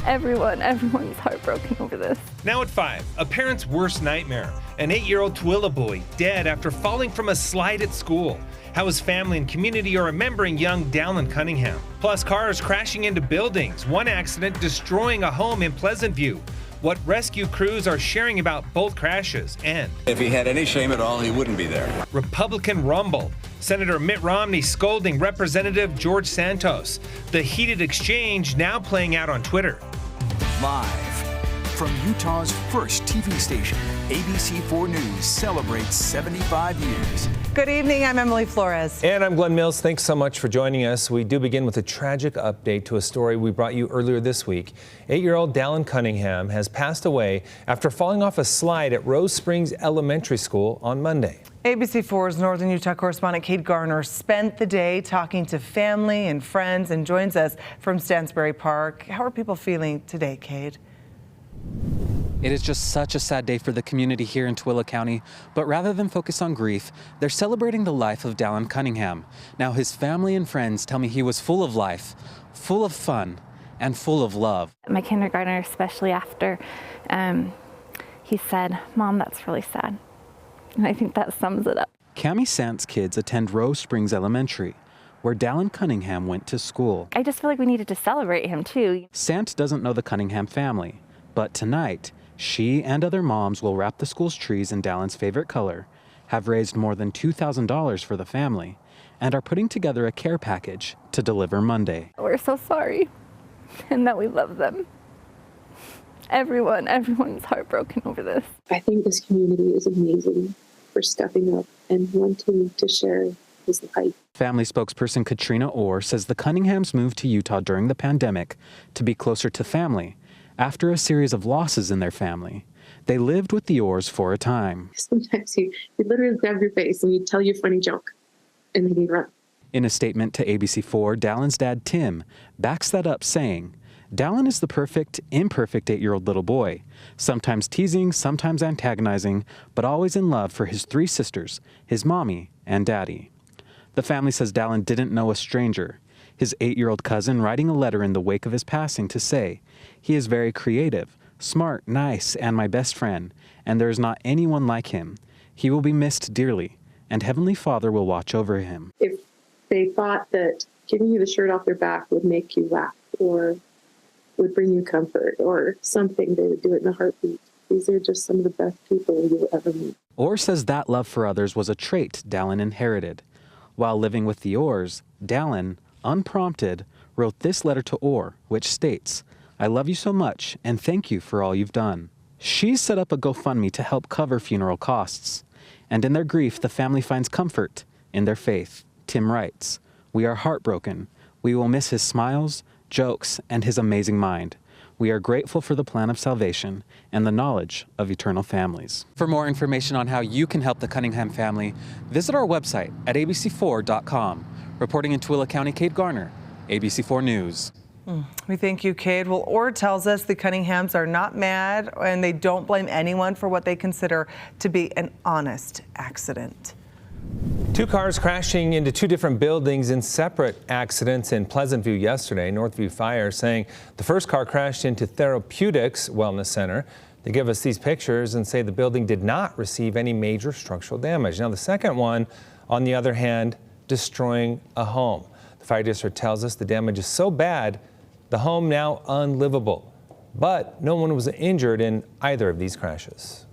Everyone's heartbroken over this. Now at 5, a parent's worst nightmare. An 8-year-old Tooele boy dead after falling from a slide at school. How his family and community are remembering young Dallin Cunningham. Plus, cars crashing into buildings. One accident destroying a home in Pleasant View. What rescue crews are sharing about both crashes. And if he had any shame at all, he wouldn't be there. Republican rumble. Senator Mitt Romney scolding Representative George Santos. The heated exchange now playing out on Twitter. Live from Utah's first TV station, ABC4 News celebrates 75 years. Good evening, I'm Emily Flores. And I'm Glenn Mills. Thanks so much for joining us. We do begin with a tragic update to a story we brought you earlier this week. 8-year-old Dallin Cunningham has passed away after falling off a slide at Rose Springs Elementary School on Monday. ABC4's Northern Utah correspondent Kate Garner spent the day talking to family and friends and joins us from Stansbury Park. How are people feeling today, Kate? It is just such a sad day for the community here in Tooele County, but rather than focus on grief, they're celebrating the life of Dallin Cunningham. Now, his family and friends tell me he was full of life, full of fun, and full of love. My kindergartner, especially after, he said, "Mom, that's really sad." And I think that sums it up. Cami Sant's kids attend Rose Springs Elementary, where Dallin Cunningham went to school. I just feel like we needed to celebrate him, too. Sant doesn't know the Cunningham family, but tonight, she and other moms will wrap the school's trees in Dallin's favorite color, have raised more than $2,000 for the family, and are putting together a care package to deliver Monday. We're so sorry, and that we love them. Everyone's heartbroken over this. I think this community is amazing for stepping up and wanting to share his life. Family spokesperson Katrina Orr says the Cunninghams moved to Utah during the pandemic to be closer to family after a series of losses in their family. They lived with the Orrs for a time. Sometimes you literally grab your face and you tell you a funny joke and then you run. In a statement to ABC4, Dallin's dad, Tim, backs that up, saying, Dallin is the perfect, imperfect 8-year-old little boy, sometimes teasing, sometimes antagonizing, but always in love for his 3 sisters, his mommy and daddy. The family says Dallin didn't know a stranger, his 8-year-old cousin writing a letter in the wake of his passing to say, "He is very creative, smart, nice, and my best friend, and there is not anyone like him. He will be missed dearly, and Heavenly Father will watch over him." If they thought that giving you the shirt off their back would make you laugh or would bring you comfort or something, they would do it in a heartbeat. These are just some of the best people you'll ever meet. Orr says that love for others was a trait Dallin inherited. While living with the Orrs, Dallin, unprompted, wrote this letter to Orr, which states, "I love you so much and thank you for all you've done." She's set up a GoFundMe to help cover funeral costs. And in their grief, the family finds comfort in their faith. Tim writes, "We are heartbroken. We will miss his smiles, jokes, and his amazing mind. We are grateful for the plan of salvation and the knowledge of eternal families." For more information on how you can help the Cunningham family, visit our website at abc4.com. Reporting in Tooele County, Kate Garner, ABC4 News. We thank you, Kate. Well, Orr tells us the Cunninghams are not mad and they don't blame anyone for what they consider to be an honest accident. 2 cars crashing into 2 different buildings in separate accidents in Pleasant View yesterday. Northview Fire saying the first car crashed into Therapeutics Wellness Center. They give us these pictures and say the building did not receive any major structural damage. Now, the second one, on the other hand, destroying a home. The fire district tells us the damage is so bad, the home now unlivable. But no one was injured in either of these crashes.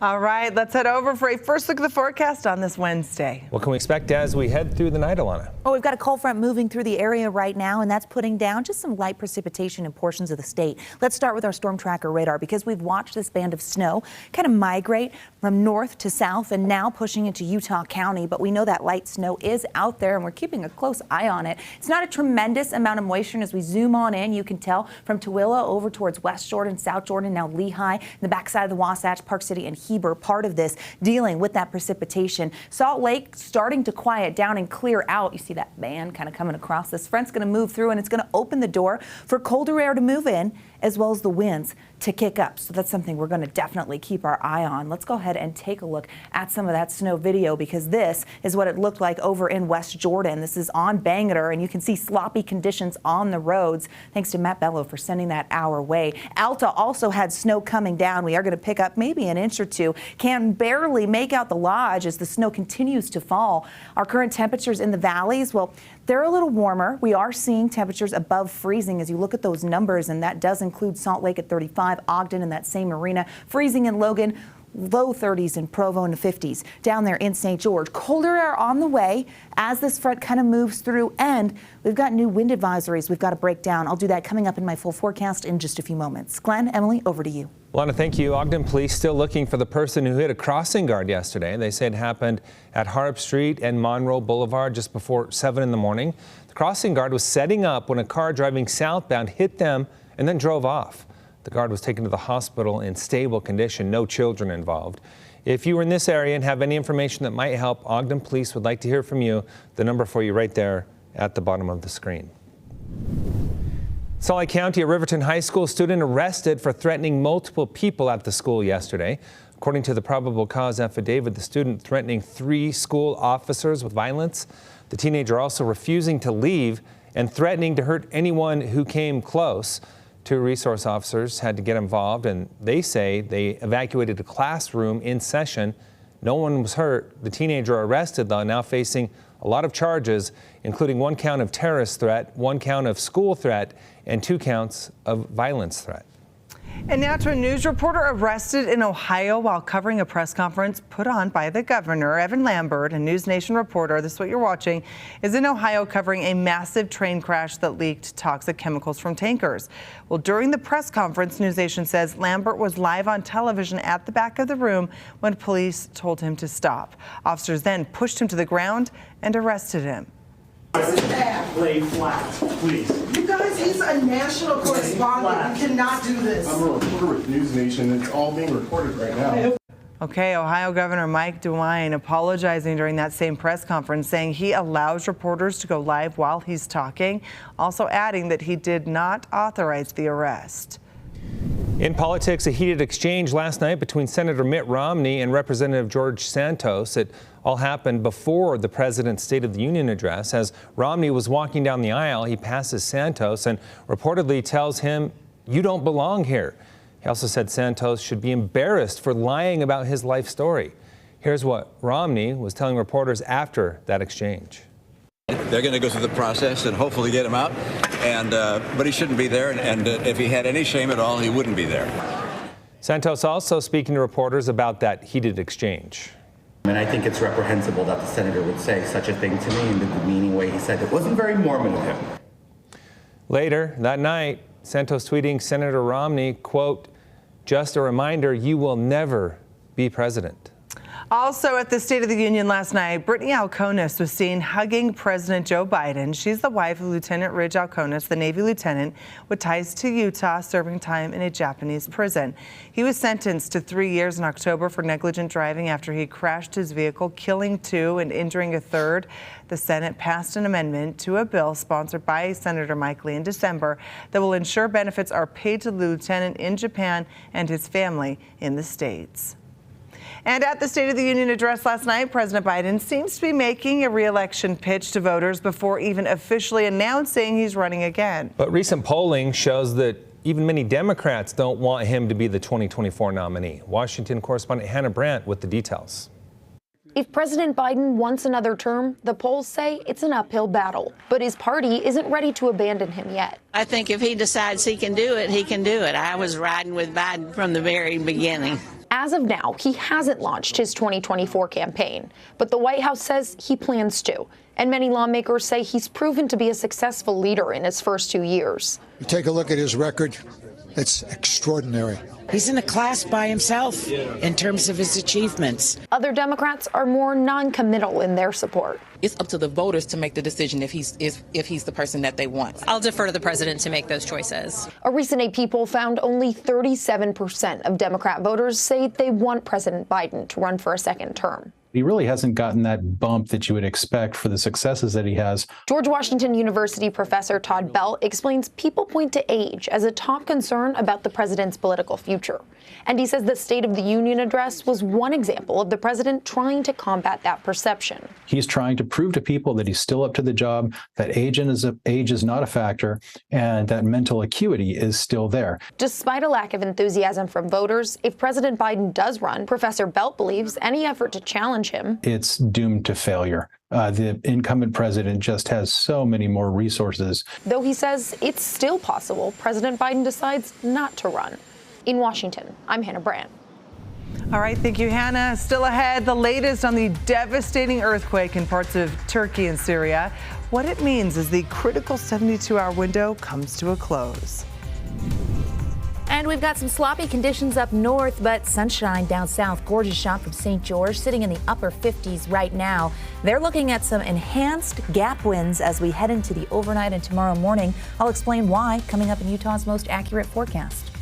All right, let's head over for a first look at the forecast on this Wednesday. What can we expect as we head through the night, Alana? Oh, we've got a cold front moving through the area right now, and that's putting down just some light precipitation in portions of the state. Let's start with our storm tracker radar because we've watched this band of snow kind of migrate from north to south and now pushing into Utah County. But we know that light snow is out there and we're keeping a close eye on it. It's not a tremendous amount of moisture, and as we zoom on in, you can tell from Tooele over towards West Jordan, South Jordan, now Lehigh, the backside of the Wasatch, Park City, and Heber, part of this dealing with that precipitation. Salt Lake starting to quiet down and clear out. You see see that band kind of coming across. This front's going to move through, and it's going to open the door for colder air to move in, as well as the winds to kick up. So that's something we're going to definitely keep our eye on. Let's go ahead and take a look at some of that snow video, because this is what it looked like over in West Jordan. This is on Bangor, and you can see sloppy conditions on the roads. Thanks to Matt Bello for sending that our way. Alta also had snow coming down. We are going to pick up maybe an inch or two. Can barely make out the lodge as the snow continues to fall. Our current temperatures in the valleys, well, they're a little warmer. We are seeing temperatures above freezing as you look at those numbers, and that does include Salt Lake at 35, Ogden in that same arena, freezing in Logan, low 30s in Provo and the 50s down there in St. George. Colder air on the way as this front kind of moves through, and we've got new wind advisories we've got to break down. I'll do that coming up in my full forecast in just a few moments. Glenn, Emily, over to you. Lana, thank you. Ogden police still looking for the person who hit a crossing guard yesterday. They say it happened at Harp Street and Monroe Boulevard just before 7 in the morning. The crossing guard was setting up when a car driving southbound hit them and then drove off. The guard was taken to the hospital in stable condition, no children involved. If you were in this area and have any information that might help, Ogden police would like to hear from you. The number for you right there at the bottom of the screen. Tooele County, a Riverton High School student arrested for threatening multiple people at the school yesterday. According to the probable cause affidavit, the student threatening 3 school officers with violence. The teenager also refusing to leave and threatening to hurt anyone who came close. 2 resource officers had to get involved, and they say they evacuated a classroom in session. No one was hurt. The teenager arrested, though, now facing a lot of charges, including 1 count of terrorist threat, 1 count of school threat, and 2 counts of violence threat. And now to a news reporter arrested in Ohio while covering a press conference put on by the governor. Evan Lambert, a News Nation reporter, this is what you're watching, is in Ohio covering a massive train crash that leaked toxic chemicals from tankers. Well, during the press conference, News Nation says Lambert was live on television at the back of the room when police told him to stop. Officers then pushed him to the ground and arrested him. Lay flat, please. You guys, he's a national correspondent. You cannot do this. I'm a reporter with News Nation. It's all being recorded right now. Okay, Ohio Governor Mike DeWine apologizing during that same press conference, saying he allows reporters to go live while he's talking, also adding that he did not authorize the arrest. In politics, a heated exchange last night between Senator Mitt Romney and Representative George Santos. It all happened before the president's State of the Union address. As Romney was walking down the aisle, he passes Santos and reportedly tells him, "You don't belong here." He also said Santos should be embarrassed for lying about his life story. Here's what Romney was telling reporters after that exchange. They're going to go through the process and hopefully get him out, but he shouldn't be there, and if he had any shame at all, he wouldn't be there. Santos also speaking to reporters about that heated exchange. And I think it's reprehensible that the senator would say such a thing to me in the demeaning way he said it. Wasn't very Mormon of him. Later that night, Santos tweeting Senator Romney, quote, "Just a reminder, you will never be president." Also at the State of the Union last night, Brittany Alconis was seen hugging President Joe Biden. She's the wife of Lieutenant Ridge Alconis, the Navy lieutenant with ties to Utah, serving time in a Japanese prison. He was sentenced to 3 years in October for negligent driving after he crashed his vehicle, killing 2 and injuring a 3rd. The Senate passed an amendment to a bill sponsored by Senator Mike Lee in December that will ensure benefits are paid to the lieutenant in Japan and his family in the States. And at the State of the Union address last night, President Biden seems to be making a re-election pitch to voters before even officially announcing he's running again. But recent polling shows that even many Democrats don't want him to be the 2024 nominee. Washington correspondent Hannah Brandt with the details. If President Biden wants another term, the polls say it's an uphill battle. But his party isn't ready to abandon him yet. I think if he decides he can do it, he can do it. I was riding with Biden from the very beginning. As of now, he hasn't launched his 2024 campaign, but the White House says he plans to. And many lawmakers say he's proven to be a successful leader in his first 2 years. You take a look at his record, it's extraordinary. He's in a class by himself in terms of his achievements. Other Democrats are more non-committal in their support. It's up to the voters to make the decision if he's the person that they want. I'll defer to the president to make those choices. A recent AP poll found only 37% of Democrat voters say they want President Biden to run for a second term. He really hasn't gotten that bump that you would expect for the successes that he has. George Washington University professor Todd Belt explains people point to age as a top concern about the president's political future. And he says the State of the Union address was one example of the president trying to combat that perception. He's trying to prove to people that he's still up to the job, that age is not a factor, and that mental acuity is still there. Despite a lack of enthusiasm from voters, if President Biden does run, Professor Belt believes any effort to challenge him, it's doomed to failure. The incumbent president just has so many more resources. Though he says it's still possible President Biden decides not to run. In Washington, I'm Hannah Brandt. All right, thank you, Hannah. Still ahead, the latest on the devastating earthquake in parts of Turkey and Syria, what it means as the critical 72-hour window comes to a close. And we've got some sloppy conditions up north, but sunshine down south. Gorgeous shot from St. George, sitting in the upper 50s right now. They're looking at some enhanced gap winds as we head into the overnight and tomorrow morning. I'll explain why coming up in Utah's most accurate forecast.